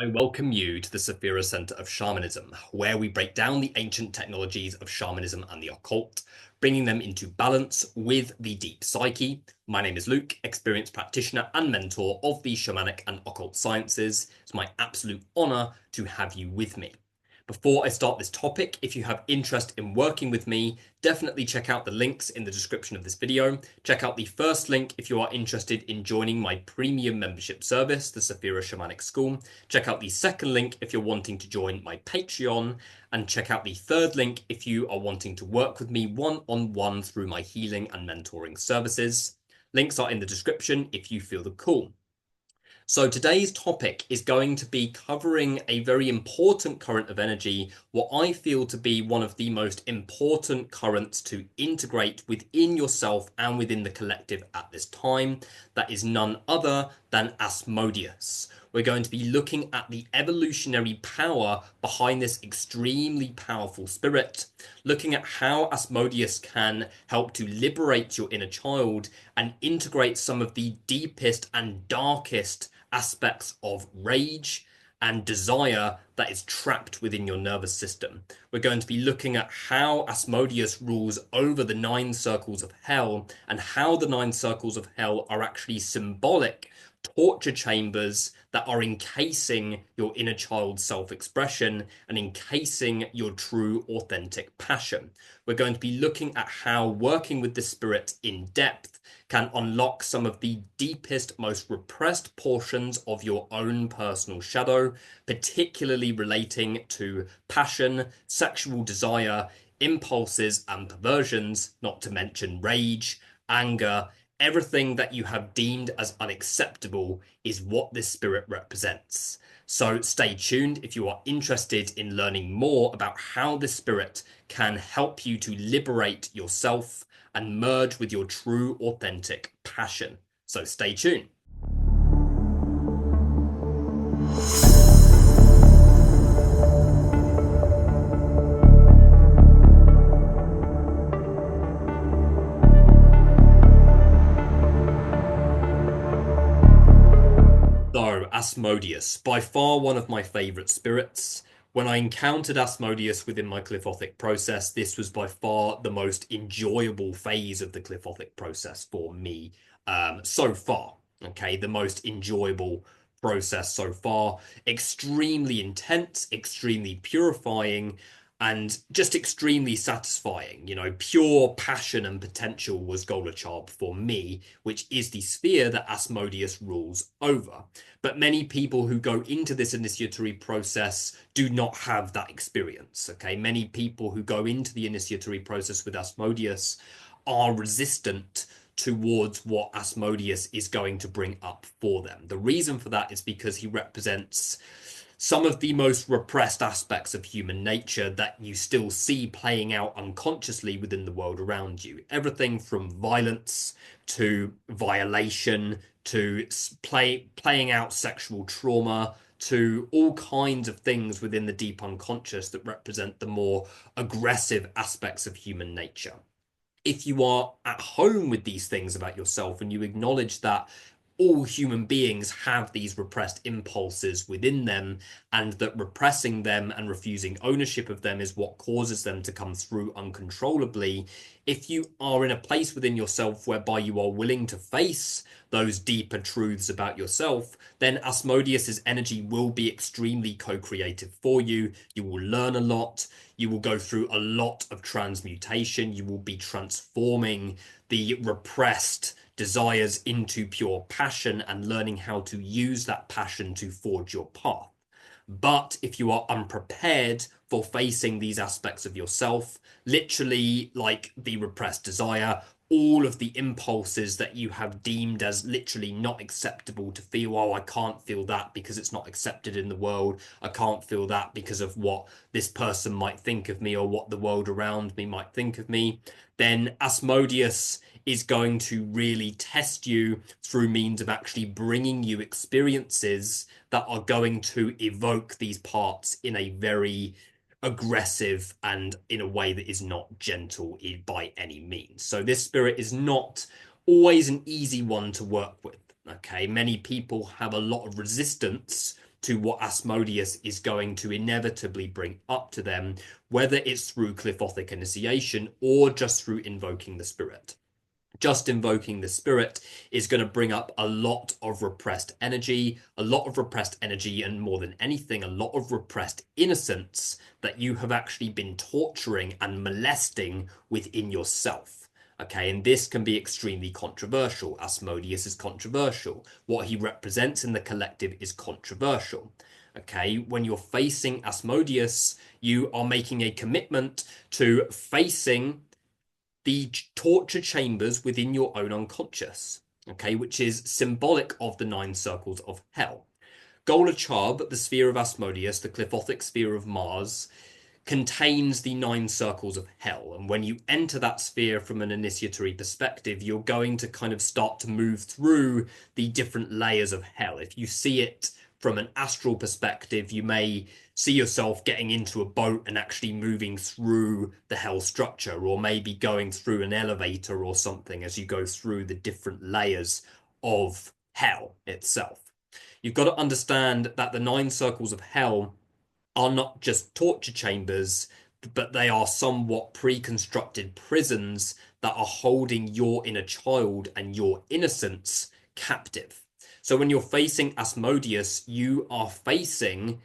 I welcome you to the Saphira Center of Shamanism, where we break down the ancient technologies of shamanism and the occult, bringing them into balance with the deep psyche. My name is Luke, experienced practitioner and mentor of the shamanic and occult sciences. It's my absolute honor to have you with me. Before I start this topic, if you have interest in working with me, definitely check out the links in the description of this video. Check out the first link if you are interested in joining my premium membership service, the Saphira Shamanic School. Check out the second link if you're wanting to join my Patreon, and check out the third link if you are wanting to work with me one-on-one through my healing and mentoring services. Links are in the description if you feel the call. So today's topic is going to be covering a very important current of energy, what I feel to be one of the most important currents to integrate within yourself and within the collective at this time. That is none other than Asmodeus. We're going to be looking at the evolutionary power behind this extremely powerful spirit, looking at how Asmodeus can help to liberate your inner child and integrate some of the deepest and darkest aspects of rage and desire that is trapped within your nervous system. We're going to be looking at how Asmodeus rules over the 9 circles of hell and how the 9 circles of hell are actually symbolic torture chambers that are encasing your inner child's self-expression and encasing your true authentic passion. We're going to be looking at how working with the spirit in depth can unlock some of the deepest, most repressed portions of your own personal shadow, particularly relating to passion, sexual desire, impulses and perversions, not to mention rage, anger. Everything that you have deemed as unacceptable is what this spirit represents. So stay tuned if you are interested in learning more about how this spirit can help you to liberate yourself and merge with your true authentic passion. So stay tuned. So, Asmodeus, by far one of my favorite spirits. When I encountered Asmodeus within my Qliphothic process, this was by far the most enjoyable phase of the Qliphothic process for me so far. Okay, the most enjoyable process so far. Extremely intense, extremely purifying, and just extremely satisfying. You know, pure passion and potential was Golachab for me, which is the sphere that Asmodeus rules over. But many people who go into this initiatory process do not have that experience. Okay, many people who go into the initiatory process with Asmodeus are resistant towards what Asmodeus is going to bring up for them. The reason for that is because he represents some of the most repressed aspects of human nature that you still see playing out unconsciously within the world around you. Everything from violence to violation to playing out sexual trauma to all kinds of things within the deep unconscious that represent the more aggressive aspects of human nature. If you are at home with these things about yourself and you acknowledge that all human beings have these repressed impulses within them, and that repressing them and refusing ownership of them is what causes them to come through uncontrollably. If you are in a place within yourself whereby you are willing to face those deeper truths about yourself, then Asmodeus's energy will be extremely co-creative for you. You will learn a lot. You will go through a lot of transmutation. You will be transforming the repressed desires into pure passion and learning how to use that passion to forge your path. But if you are unprepared for facing these aspects of yourself, literally like the repressed desire, all of the impulses that you have deemed as literally not acceptable to feel, oh, I can't feel that because it's not accepted in the world. I can't feel that because of what this person might think of me or what the world around me might think of me. Then Asmodeus is going to really test you through means of actually bringing you experiences that are going to evoke these parts in a very aggressive and in a way that is not gentle by any means. So this spirit is not always an easy one to work with. Okay, many people have a lot of resistance to what Asmodeus is going to inevitably bring up to them, whether it's through Qliphothic initiation or just through invoking the spirit. Just invoking the spirit is going to bring up a lot of repressed energy, and more than anything, a lot of repressed innocence that you have actually been torturing and molesting within yourself. Okay, and this can be extremely controversial. Asmodeus is controversial. What he represents in the collective is controversial. Okay, when you're facing Asmodeus, you are making a commitment to facing the torture chambers within your own unconscious, okay, which is symbolic of the 9 circles of hell. Golachab, the sphere of Asmodeus, the Qliphothic sphere of Mars, contains the 9 circles of hell. And when you enter that sphere from an initiatory perspective, you're going to kind of start to move through the different layers of hell. If you see it from an astral perspective, you may see yourself getting into a boat and actually moving through the hell structure, or maybe going through an elevator or something as you go through the different layers of hell itself. You've got to understand that the 9 circles of hell are not just torture chambers, but they are somewhat pre-constructed prisons that are holding your inner child and your innocence captive. So when you're facing Asmodeus, you are facing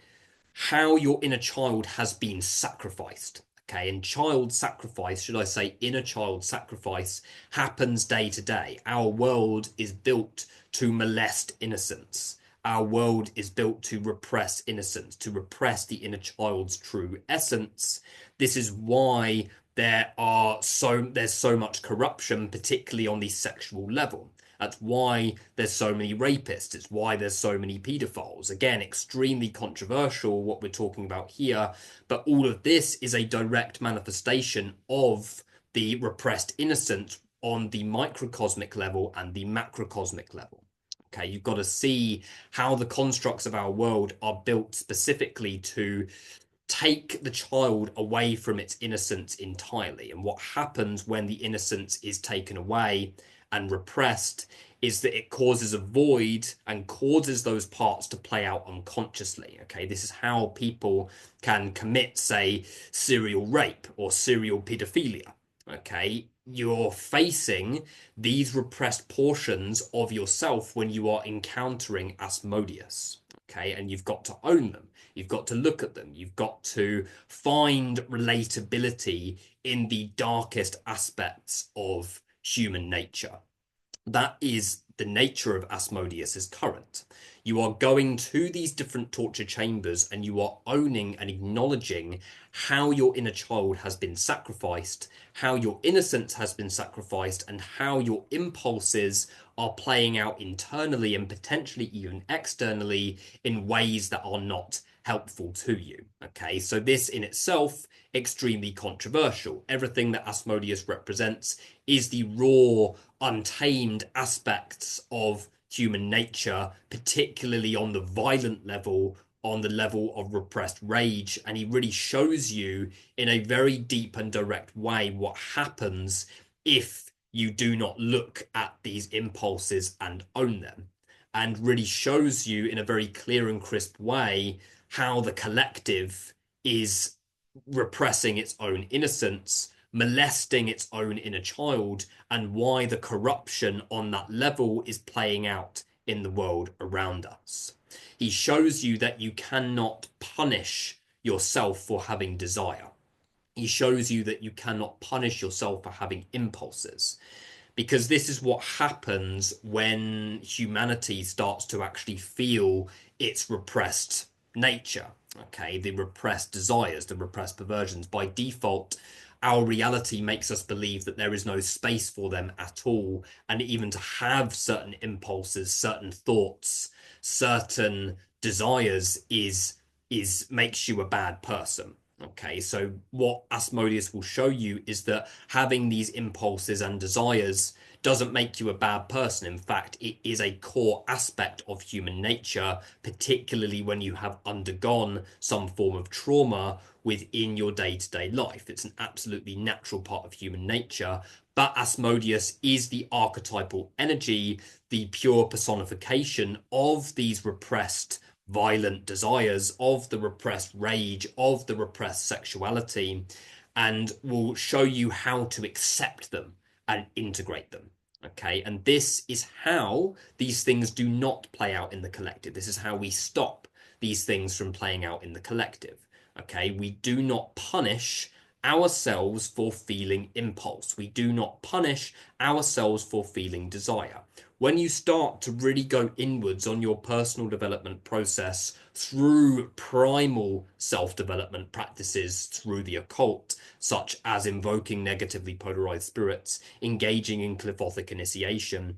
how your inner child has been sacrificed. Okay, and child sacrifice, should I say inner child sacrifice, happens day to day. Our world is built to molest innocence. Our world is built to repress innocence, to repress the inner child's true essence. This is why there's so much corruption, particularly on the sexual level. That's why there's so many rapists. It's why there's so many pedophiles. Again, extremely controversial what we're talking about here, but all of this is a direct manifestation of the repressed innocence on the microcosmic level and the macrocosmic level. Okay, you've got to see how the constructs of our world are built specifically to take the child away from its innocence entirely. And what happens when the innocence is taken away and repressed is that it causes a void and causes those parts to play out unconsciously. Okay, this is how people can commit, say, serial rape or serial pedophilia. Okay, you're facing these repressed portions of yourself when you are encountering Asmodeus. Okay, and you've got to own them. You've got to look at them. You've got to find relatability in the darkest aspects of human nature. That is the nature of Asmodeus as current. You are going to these different torture chambers and you are owning and acknowledging how your inner child has been sacrificed, how your innocence has been sacrificed, and how your impulses are playing out internally and potentially even externally in ways that are not helpful to you. Okay, so this in itself, extremely controversial. Everything that Asmodeus represents is the raw, untamed aspects of human nature, particularly on the violent level, on the level of repressed rage. And he really shows you in a very deep and direct way what happens if you do not look at these impulses and own them, and really shows you in a very clear and crisp way how the collective is repressing its own innocence, molesting its own inner child, and why the corruption on that level is playing out in the world around us. He shows you that you cannot punish yourself for having desire. He shows you that you cannot punish yourself for having impulses, because this is what happens when humanity starts to actually feel its repressed nature, okay, the repressed desires, the repressed perversions. By default, our reality makes us believe that there is no space for them at all, and even to have certain impulses, certain thoughts, certain desires is makes you a bad person. Okay, so what Asmodeus will show you is that having these impulses and desires doesn't make you a bad person. In fact, it is a core aspect of human nature, particularly when you have undergone some form of trauma within your day-to-day life. It's an absolutely natural part of human nature. But Asmodeus is the archetypal energy, the pure personification of these repressed violent desires, of the repressed rage, of the repressed sexuality, and will show you how to accept them and integrate them. Okay, and this is how these things do not play out in the collective. This is how we stop these things from playing out in the collective. Okay, we do not punish ourselves for feeling impulse. We do not punish ourselves for feeling desire. When you start to really go inwards on your personal development process through primal self-development practices, through the occult, such as invoking negatively polarized spirits, engaging in Qliphothic initiation,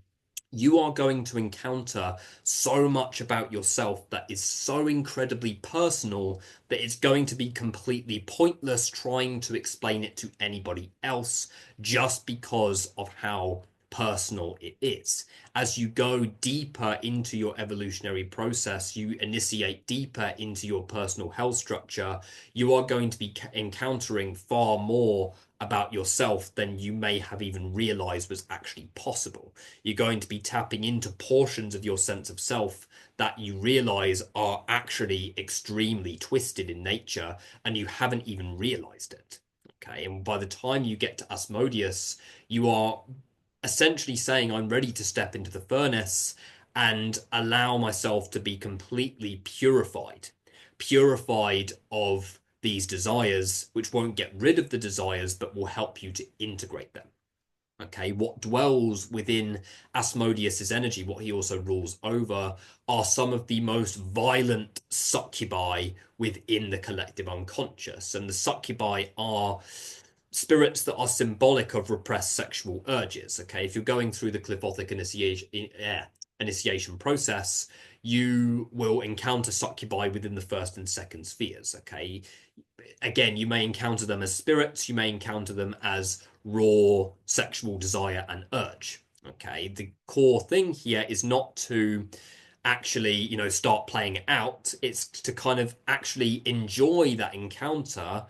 you are going to encounter so much about yourself that is so incredibly personal that it's going to be completely pointless trying to explain it to anybody else just because of how personal it is. As you go deeper into your evolutionary process, you initiate deeper into your personal health structure, you are going to be encountering far more about yourself than you may have even realized was actually possible. You're going to be tapping into portions of your sense of self that you realize are actually extremely twisted in nature, and you haven't even realized it. Okay, and by the time you get to Asmodeus, you are essentially saying, I'm ready to step into the furnace and allow myself to be completely purified of these desires, which won't get rid of the desires, but will help you to integrate them. Okay, what dwells within Asmodeus's energy, what he also rules over, are some of the most violent succubi within the collective unconscious. And the succubi are spirits that are symbolic of repressed sexual urges. Okay, if you're going through the Qliphothic initiation process, you will encounter succubi within the first and second spheres. Okay, again, you may encounter them as spirits, you may encounter them as raw sexual desire and urge. Okay, the core thing here is not to actually, start playing it out. It's to kind of actually enjoy that encounter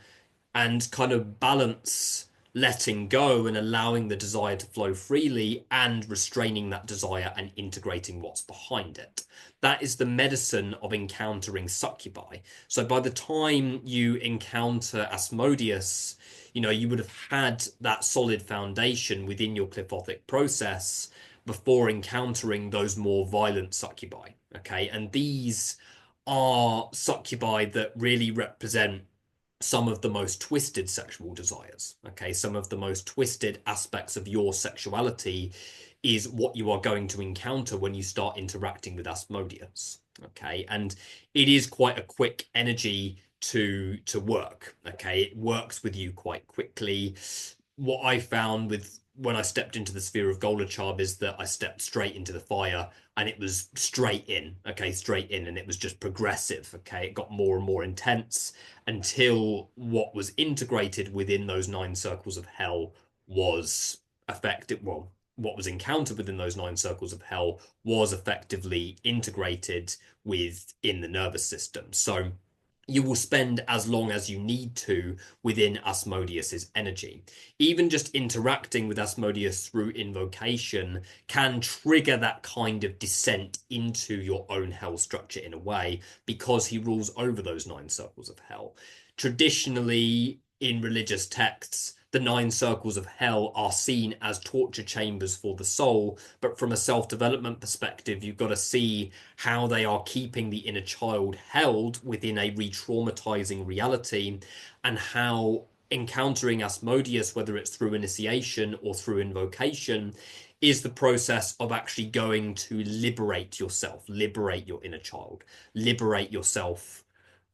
and kind of balance letting go and allowing the desire to flow freely and restraining that desire and integrating what's behind it. That is the medicine of encountering succubi. So by the time you encounter Asmodeus, you would have had that solid foundation within your Qliphothic process before encountering those more violent succubi. Okay, and these are succubi that really represent some of the most twisted sexual desires. Okay, some of the most twisted aspects of your sexuality is what you are going to encounter when you start interacting with Asmodeus. Okay, and it is quite a quick energy to work. Okay, it works with you quite quickly. What I found with when I stepped into the sphere of Golachab is that I stepped straight into the fire and it was straight in, okay, straight in, and it was just progressive, okay, it got more and more intense until what was integrated within those 9 circles of hell was effective. Well, what was encountered within those 9 circles of hell was effectively integrated within the nervous system. So you will spend as long as you need to within Asmodeus's energy. Even just interacting with Asmodeus through invocation can trigger that kind of descent into your own hell structure in a way, because he rules over those 9 circles of hell. Traditionally, in religious texts, the 9 circles of hell are seen as torture chambers for the soul, but from a self-development perspective, you've got to see how they are keeping the inner child held within a re-traumatizing reality, and how encountering Asmodeus, whether it's through initiation or through invocation, is the process of actually going to liberate yourself, liberate your inner child, liberate yourself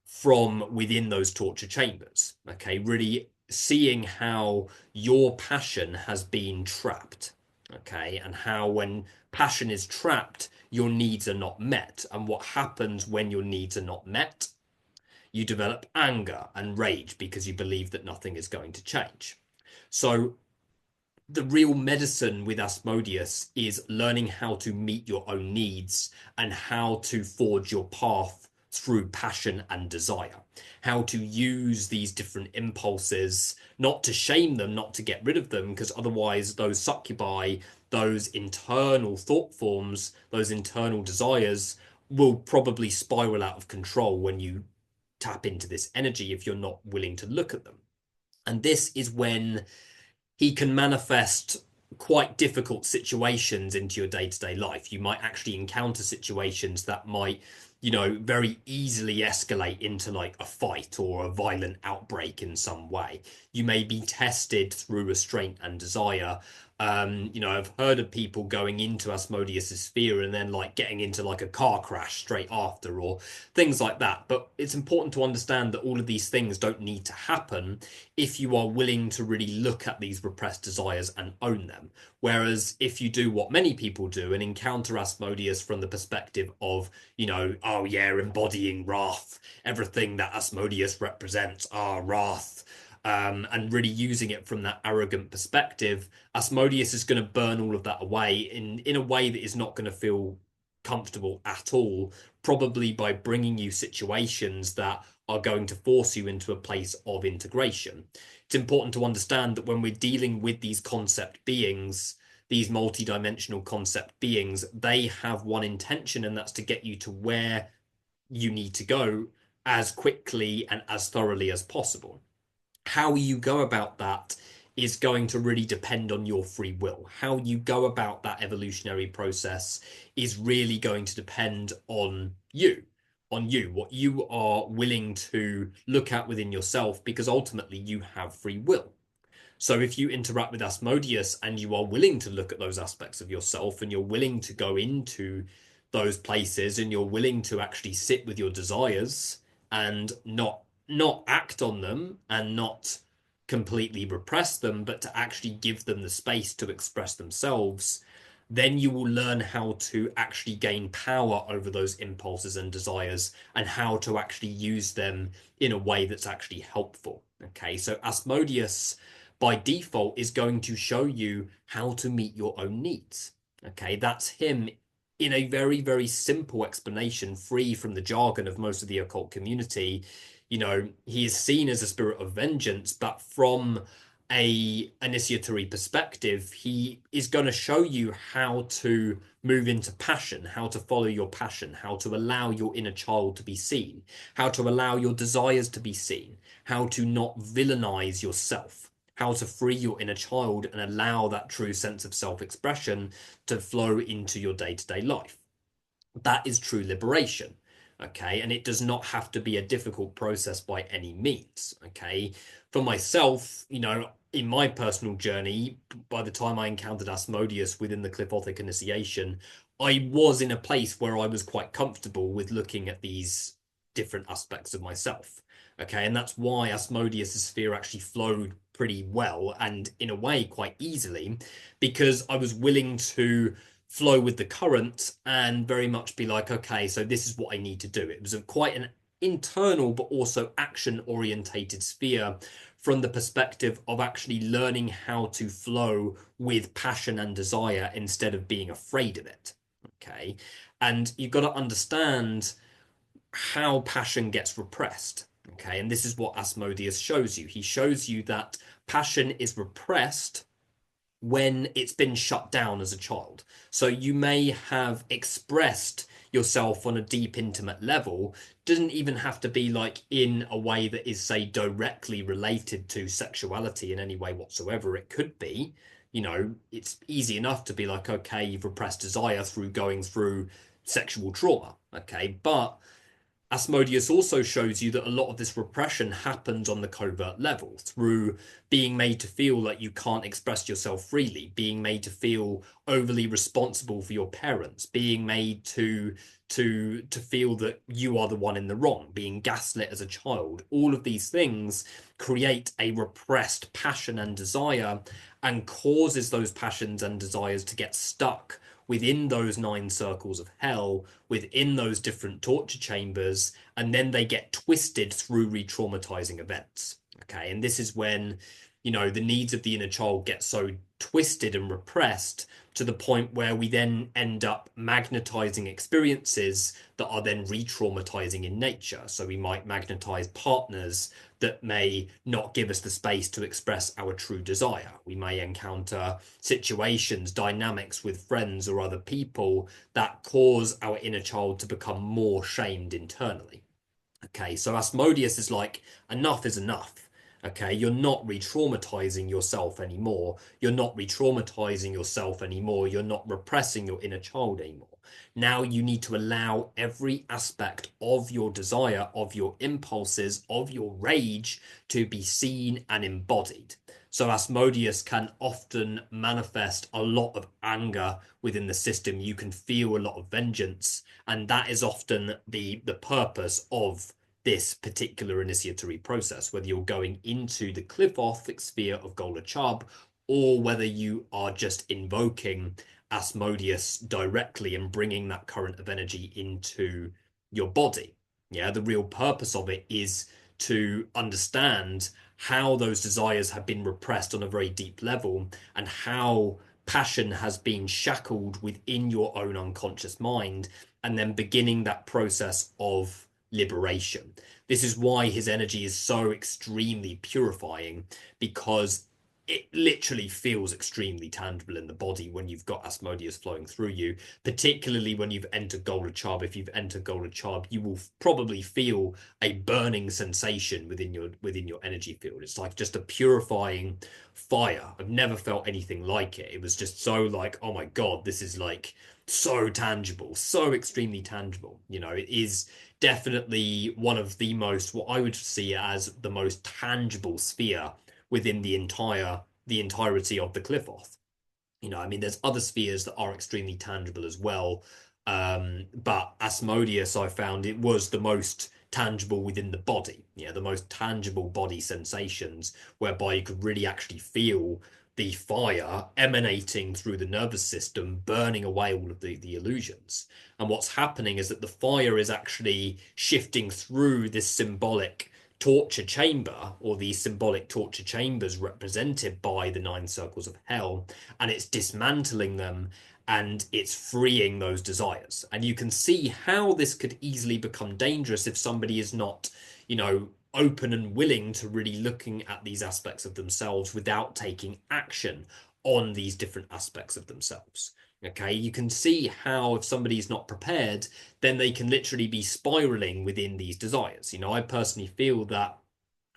from within those torture chambers. Okay, really seeing how your passion has been trapped. Okay, and how when passion is trapped, your needs are not met. And what happens when your needs are not met? You develop anger and rage because you believe that nothing is going to change. So the real medicine with Asmodeus is learning how to meet your own needs and how to forge your path through passion and desire. How to use these different impulses, not to shame them, not to get rid of them, because otherwise those succubi, those internal thought forms, those internal desires will probably spiral out of control when you tap into this energy if you're not willing to look at them. And this is when he can manifest quite difficult situations into your day-to-day life. You might actually encounter situations that might, very easily escalate into like a fight or a violent outbreak in some way. You may be tested through restraint and desire. I've heard of people going into Asmodeus's sphere and then like getting into like a car crash straight after or things like that. But it's important to understand that all of these things don't need to happen if you are willing to really look at these repressed desires and own them. Whereas if you do what many people do and encounter Asmodeus from the perspective of, oh yeah, embodying wrath, everything that Asmodeus represents are wrath, and really using it from that arrogant perspective, Asmodeus is going to burn all of that away in a way that is not going to feel comfortable at all, probably by bringing you situations that are going to force you into a place of integration. It's important to understand that when we're dealing with these concept beings, these multi-dimensional concept beings, they have one intention, and that's to get you to where you need to go as quickly and as thoroughly as possible. How you go about that is going to really depend on your free will. How you go about that evolutionary process is really going to depend on you, what you are willing to look at within yourself, because ultimately you have free will. So if you interact with Asmodeus and you are willing to look at those aspects of yourself and you're willing to go into those places and you're willing to actually sit with your desires and not act on them and not completely repress them, but to actually give them the space to express themselves, then you will learn how to actually gain power over those impulses and desires and how to actually use them in a way that's actually helpful. Okay, so Asmodeus by default is going to show you how to meet your own needs. Okay, that's him in a very, very simple explanation, free from the jargon of most of the occult community. He is seen as a spirit of vengeance, but from a initiatory perspective, he is going to show you how to move into passion, how to follow your passion, how to allow your inner child to be seen, how to allow your desires to be seen, how to not villainize yourself, how to free your inner child and allow that true sense of self-expression to flow into your day-to-day life. That is true liberation. Okay, and it does not have to be a difficult process by any means. Okay, for myself, in my personal journey, by the time I encountered Asmodeus within the Qliphothic initiation, I was in a place where I was quite comfortable with looking at these different aspects of myself. Okay, and that's why Asmodeus' sphere actually flowed pretty well and in a way quite easily, because I was willing to flow with the current and very much be like, okay, so this is what I need to do. It was quite an internal but also action orientated sphere from the perspective of actually learning how to flow with passion and desire instead of being afraid of it. Okay, and you've got to understand how passion gets repressed. Okay, and this is what Asmodeus shows you. He shows you that passion is repressed when it's been shut down as a child. So you may have expressed yourself on a deep, intimate level. Doesn't even have to be like in a way that is, say, directly related to sexuality in any way whatsoever. It could be, it's easy enough to be like, okay, you've repressed desire through going through sexual trauma. Okay, but Asmodeus also shows you that a lot of this repression happens on the covert level through being made to feel like you can't express yourself freely, being made to feel overly responsible for your parents, being made to feel that you are the one in the wrong, being gaslit as a child. All of these things create a repressed passion and desire and causes those passions and desires to get stuck within those 9 circles of hell, within those different torture chambers, and then they get twisted through re-traumatizing events. Okay, and this is when, the needs of the inner child get so twisted and repressed to the point where we then end up magnetizing experiences that are then re-traumatizing in nature. So we might magnetize partners that may not give us the space to express our true desire. We may encounter situations, dynamics with friends or other people that cause our inner child to become more shamed internally. Okay, so Asmodeus is like, enough is enough. Okay, you're not re-traumatizing yourself anymore. You're not re-traumatizing yourself anymore. You're not repressing your inner child anymore. Now you need to allow every aspect of your desire, of your impulses, of your rage to be seen and embodied. So Asmodeus can often manifest a lot of anger within the system. You can feel a lot of vengeance, and that is often the purpose of this particular initiatory process, whether you're going into the Qliphothic sphere of Golachab or whether you are just invoking Asmodeus directly and bringing that current of energy into your body. Yeah, the real purpose of it is to understand how those desires have been repressed on a very deep level and how passion has been shackled within your own unconscious mind, and then beginning that process of liberation. This is why his energy is so extremely purifying, because it literally feels extremely tangible in the body when you've got Asmodeus flowing through you, particularly when you've entered Golachab. If you've entered Golachab, you will probably feel a burning sensation within your energy field. It's like just a purifying fire. I've never felt anything like it. It was just so like, oh my God, this is like so tangible, so extremely tangible. You know, it is definitely one of the most, what I would see as the most tangible sphere within the entirety of the Qliphoth. You know, I mean, there's other spheres that are extremely tangible as well. But Asmodeus, I found it was the most tangible within the body. Yeah, the most tangible body sensations, whereby you could really actually feel the fire emanating through the nervous system, burning away all of the illusions. And what's happening is that the fire is actually shifting through this symbolic torture chamber, or these symbolic torture chambers represented by the nine circles of hell, and it's dismantling them and it's freeing those desires. And you can see how this could easily become dangerous if somebody is not, you know, open and willing to really looking at these aspects of themselves without taking action on these different aspects of themselves. Okay, you can see how if somebody is not prepared, then they can literally be spiraling within these desires. You know, I personally feel that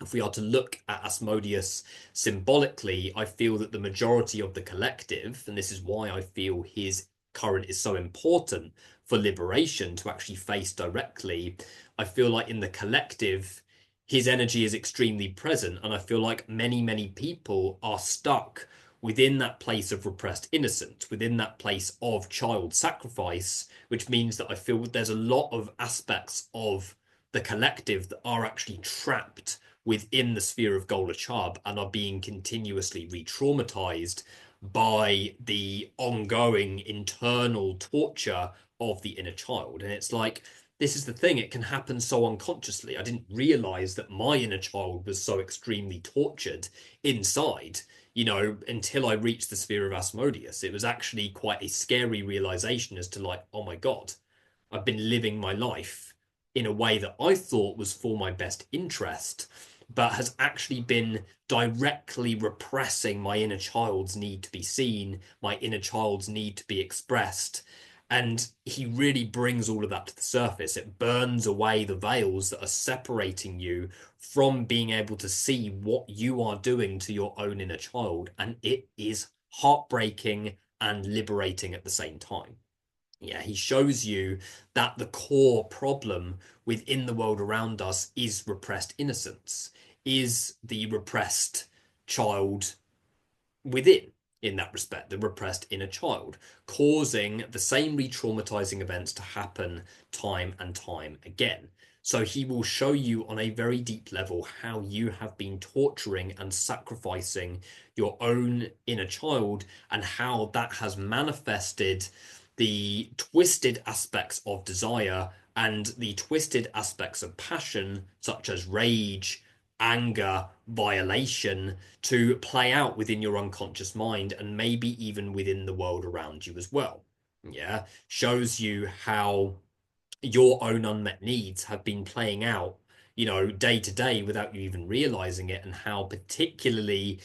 if we are to look at Asmodeus symbolically, I feel that the majority of the collective, and this is why I feel his current is so important for liberation to actually face directly. I feel like in the collective, his energy is extremely present, and I feel like many people are stuck within that place of repressed innocence, within that place of child sacrifice, which means that I feel there's a lot of aspects of the collective that are actually trapped within the sphere of Golachab and are being continuously re-traumatized by the ongoing internal torture of the inner child. And it's like, this is the thing, it can happen so unconsciously. I didn't realize that my inner child was so extremely tortured inside, you know, until I reached the sphere of Asmodeus. It was actually quite a scary realization as to like, oh my God, I've been living my life in a way that I thought was for my best interest, but has actually been directly repressing my inner child's need to be seen, my inner child's need to be expressed. And he really brings all of that to the surface. It burns away the veils that are separating you from being able to see what you are doing to your own inner child. And it is heartbreaking and liberating at the same time. Yeah, he shows you that the core problem within the world around us is repressed innocence, is the repressed child within, in that respect, the repressed inner child, causing the same re-traumatizing events to happen time and time again. So he will show you on a very deep level how you have been torturing and sacrificing your own inner child and how that has manifested the twisted aspects of desire and the twisted aspects of passion, such as rage, anger violation to play out within your unconscious mind and maybe even within the world around you as well. Yeah, shows you how your own unmet needs have been playing out, day to day without you even realizing it, and how particularly,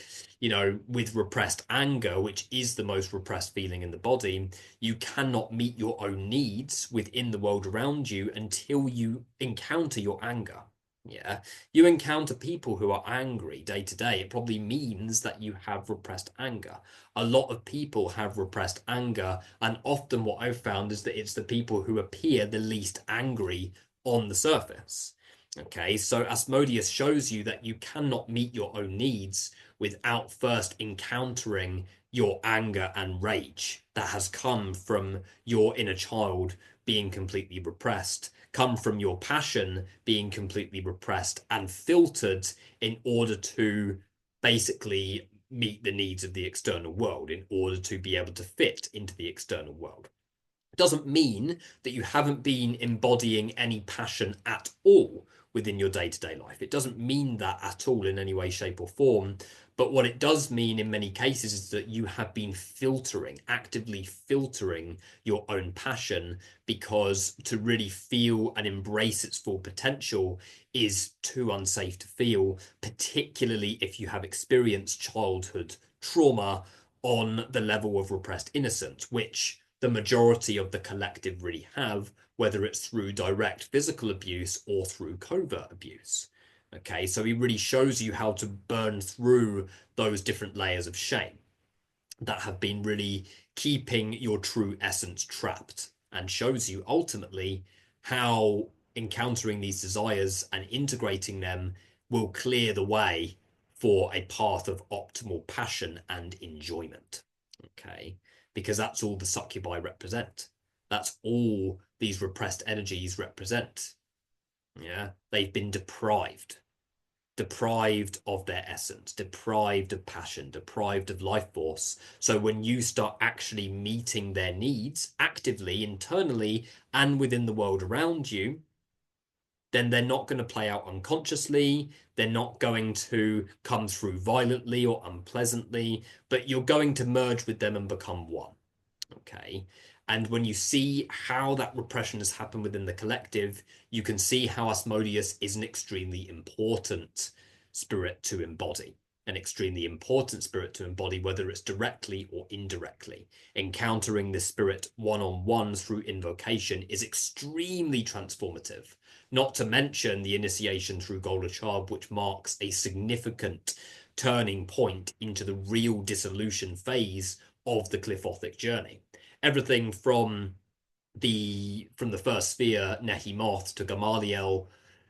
with repressed anger, which is the most repressed feeling in the body, you cannot meet your own needs within the world around you until you encounter your anger. Yeah, you encounter people who are angry day to day. It probably means that you have repressed anger. A lot of people have repressed anger, and often what I've found is that it's the people who appear the least angry on the surface. Okay, so Asmodeus shows you that you cannot meet your own needs without first encountering your anger and rage that has come from your inner child being completely repressed, come from your passion being completely repressed and filtered in order to basically meet the needs of the external world, in order to be able to fit into the external world. It doesn't mean that you haven't been embodying any passion at all within your day-to-day life. It doesn't mean that at all in any way, shape, or form. But what it does mean in many cases is that you have been filtering, actively filtering your own passion, because to really feel and embrace its full potential is too unsafe to feel, particularly if you have experienced childhood trauma on the level of repressed innocence, which the majority of the collective really have, whether it's through direct physical abuse or through covert abuse. Okay, so he really shows you how to burn through those different layers of shame that have been really keeping your true essence trapped, and shows you ultimately how encountering these desires and integrating them will clear the way for a path of optimal passion and enjoyment. Okay, because that's all the succubi represent. That's all these repressed energies represent. Yeah, they've been deprived of their essence, deprived of passion, deprived of life force. So when you start actually meeting their needs actively, internally, and within the world around you, then they're not going to play out unconsciously. They're not going to come through violently or unpleasantly, but you're going to merge with them and become one. Okay. And when you see how that repression has happened within the collective, you can see how Asmodeus is an extremely important spirit to embody. An extremely important spirit to embody, whether it's directly or indirectly. Encountering this spirit one-on-one through invocation is extremely transformative. Not to mention the initiation through Golachab, which marks a significant turning point into the real dissolution phase of the Qliphothic journey. Everything from the first sphere, Nehemoth, to Gamaliel,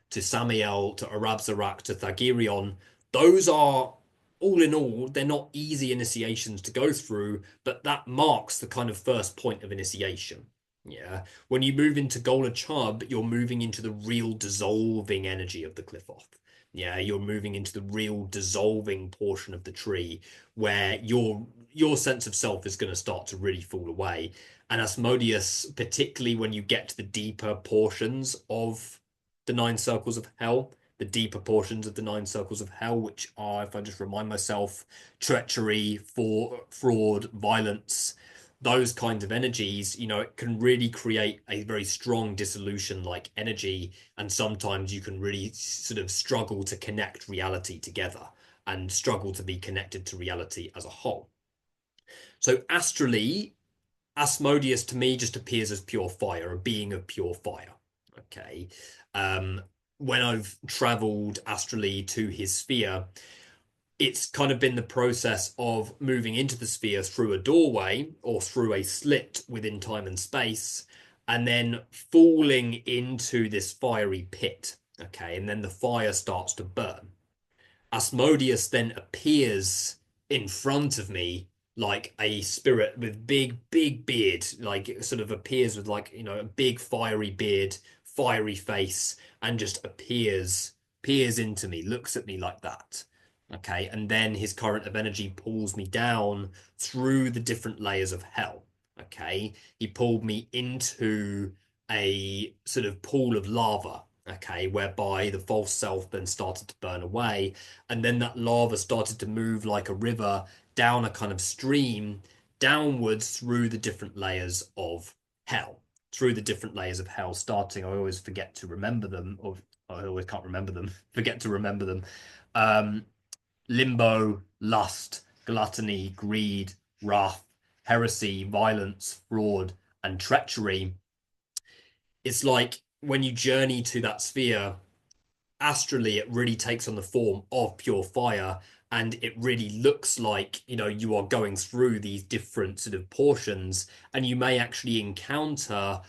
to Samael, to Arabzarak, to Thagirion, those are, all in all, they're not easy initiations to go through, but that marks the kind of first point of initiation. Yeah. When you move into Golachab, you're moving into the real dissolving energy of the Qliphoth. Yeah, you're moving into the real dissolving portion of the tree, where your sense of self is going to start to really fall away. And Asmodeus, particularly when you get to the deeper portions of the nine circles of hell, the deeper portions of the nine circles of hell, which are, if I just remind myself, treachery, fraud, violence, those kinds of energies, it can really create a very strong dissolution like energy. And sometimes you can really sort of struggle to connect reality together and struggle to be connected to reality as a whole. So astrally, Asmodeus to me just appears as pure fire, a being of pure fire. Okay. Um, when I've traveled astrally to his sphere, it's kind of been the process of moving into the sphere through a doorway or through a slit within time and space, and then falling into this fiery pit. Okay. And then the fire starts to burn. Asmodeus then appears in front of me like a spirit with big beard, like it sort of appears with like, a big fiery beard, fiery face, and just peers into me, looks at me like that. Okay, and then his current of energy pulls me down through the different layers of hell. Okay, he pulled me into a sort of pool of lava okay, whereby the false self then started to burn away, and then that lava started to move like a river down a kind of stream downwards through the different layers of hell. Through the different layers of hell, starting, I always forget to remember them, or I always can't remember them, forget to remember them. Um, Limbo, lust, gluttony, greed, wrath, heresy, violence, fraud, and treachery. It's like when you journey to that sphere, astrally, it really takes on the form of pure fire. And it really looks like, you are going through these different sort of portions, and you may actually encounter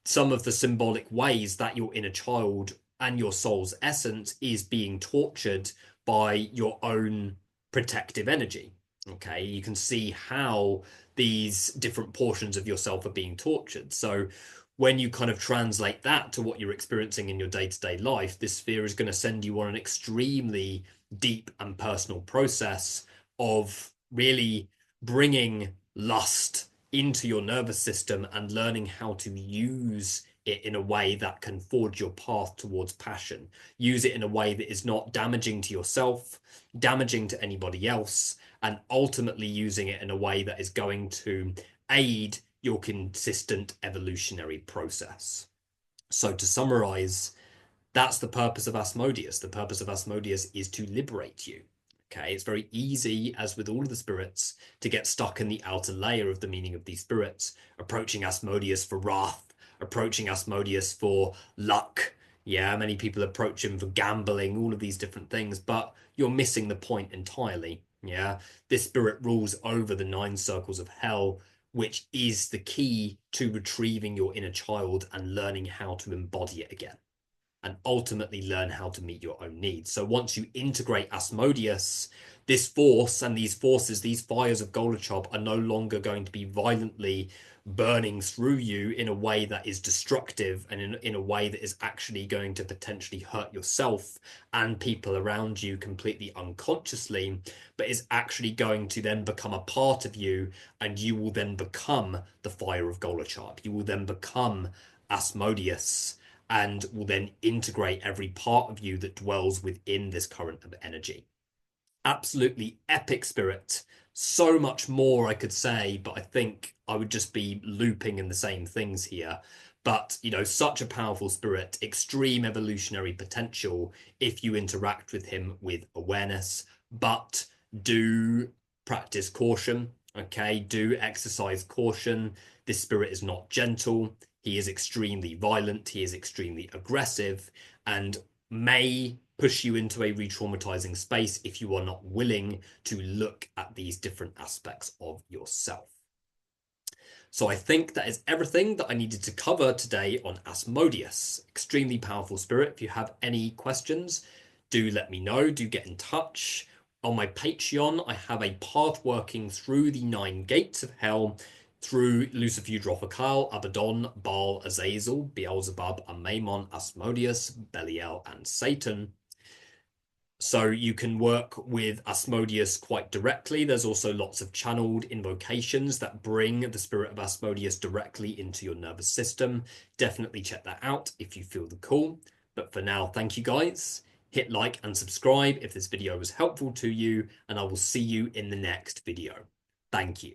some of the symbolic ways that your inner child and your soul's essence is being tortured by your own protective energy. Okay, you can see how these different portions of yourself are being tortured. So when you kind of translate that to what you're experiencing in your day-to-day life, this sphere is going to send you on an extremely deep and personal process of really bringing lust into your nervous system and learning how to use it in a way that can forge your path towards passion. Use it in a way that is not damaging to yourself, damaging to anybody else, and ultimately using it in a way that is going to aid your consistent evolutionary process. So to summarize, that's the purpose of Asmodeus. The purpose of Asmodeus is to liberate you. Okay, it's very easy, as with all of the spirits, to get stuck in the outer layer of the meaning of these spirits, approaching Asmodeus for wrath, approaching Asmodeus for luck. Yeah, many people approach him for gambling, all of these different things, but you're missing the point entirely. Yeah, this spirit rules over the 9 circles of hell, which is the key to retrieving your inner child and learning how to embody it again, and ultimately learn how to meet your own needs. So once you integrate Asmodeus, this force and these forces, these fires of Golachab, are no longer going to be violently burning through you in a way that is destructive, and in a way that is actually going to potentially hurt yourself and people around you completely unconsciously, but is actually going to then become a part of you, and you will then become the fire of Golachab. You will then become Asmodeus, and will then integrate every part of you that dwells within this current of energy. Absolutely epic spirit. So much more I could say, but I think I would just be looping in the same things here. But, such a powerful spirit, extreme evolutionary potential if you interact with him with awareness. But do practice caution, okay? Do exercise caution. This spirit is not gentle. He is extremely violent. He is extremely aggressive, and may push you into a re-traumatizing space if you are not willing to look at these different aspects of yourself. So I think that is everything that I needed to cover today on Asmodeus. Extremely powerful spirit. If you have any questions, do let me know. Do get in touch. On my Patreon, I have a part working through the 9 gates of hell, through Lucifer, Occult, Abaddon, Baal, Azazel, Beelzebub, Amaimon, Asmodeus, Belial, and Satan. So you can work with Asmodeus quite directly. There's also lots of channeled invocations that bring the spirit of Asmodeus directly into your nervous system. Definitely check that out if you feel the call. But for now, thank you guys. Hit like and subscribe if this video was helpful to you, and I will see you in the next video. Thank you.